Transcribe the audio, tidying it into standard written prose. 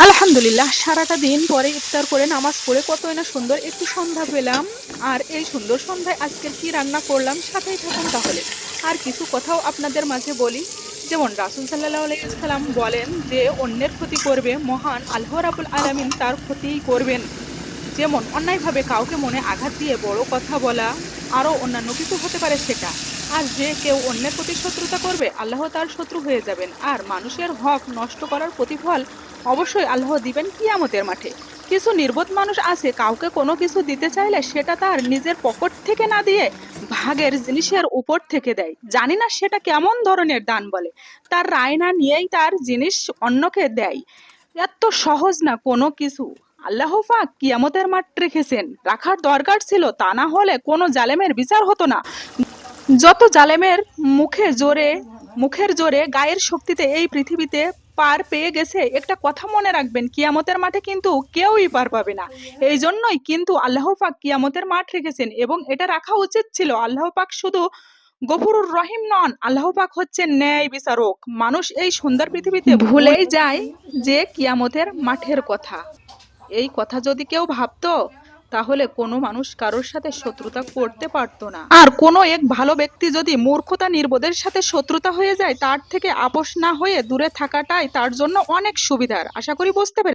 আলহামদুলিল্লাহ, সারাটা দিন পরে ইফতার করে নামাজ পড়ে কতই না সুন্দর একটু সন্ধ্যা পেলাম। আর এই সুন্দর সন্ধ্যায় আজকের কি রান্না করলাম সাথেই থাকুন তাহলে। আর কিছু কথাও আপনাদের মাঝে বলি। যেমন রাসূল সাল্লাল্লাহু আলাইহি ওয়াসাল্লাম বলেন যে অন্যের ক্ষতি করবে মহান আল্লাহ রাব্বুল আলামিন তার ক্ষতিই করবেন। যেমন অন্যায়ভাবে কাউকে মনে আঘাত দিয়ে বড় কথা বলা, আরও অন্যান্য কিছু হতে পারে সেটা। আর যে কেউ অন্যের প্রতি শত্রুতা করবে আল্লাহ তার শত্রু হয়ে যাবেন। আর মানুষের হক নষ্ট করার প্রতিফল অবশ্যই আল্লাহ দিবেন কিয়ামতের মাঠে। কিছু নির্বোধ মানুষ আছে, কাউকে কোনো কিছু দিতে চাইলে সেটা তার নিজের পকেট থেকে না দিয়ে ভাগের জিনিসের উপর থেকে দেয়। জানি না সেটা কেমন ধরনের দান বলে। তার রায় না নিয়েই তার জিনিস অন্যকে দেয়। এত সহজ না কোনো কিছু। আল্লাহ পাক কিয়ামতের মাঠ রেখেছেন, রাখার দরকার ছিল, তা না হলে কোনো জালেমের বিচার হতো না। যত জালেমের মুখের জোরে গায়ের শক্তিতে এই পৃথিবীতে পার পেয়ে গেছে, একটা কথা মনে রাখবেন, কিয়ামতের মাঠে কিন্তু কেউই পার পাবে না। এই জন্যই কিন্তু আল্লাহ পাক কিয়ামতের মাঠ রেখেছেন, এবং এটা রাখা উচিত ছিল। আল্লাহ পাক শুধু গফুরুর রহিম নন, আল্লাহ পাক হচ্ছেন ন্যায় বিচারক। মানুষ এই সুন্দর পৃথিবীতে ভুলেই যায় যে কিয়ামতের মাঠের কথা। এই কথা যদি কেউ ভাবতো, তাহলে কোনো মানুষ কারোর সাথে শত্রুতা করতে পারতো না। আর কোনো এক ভালো ব্যক্তি যদি মূর্খতা নির্বোধের সাথে শত্রুতা হয়ে যায়, তার থেকে আপোষ না হয়ে দূরে থাকাটাই তার জন্য অনেক সুবিধার। আশা করি বুঝতে পেরেছেন।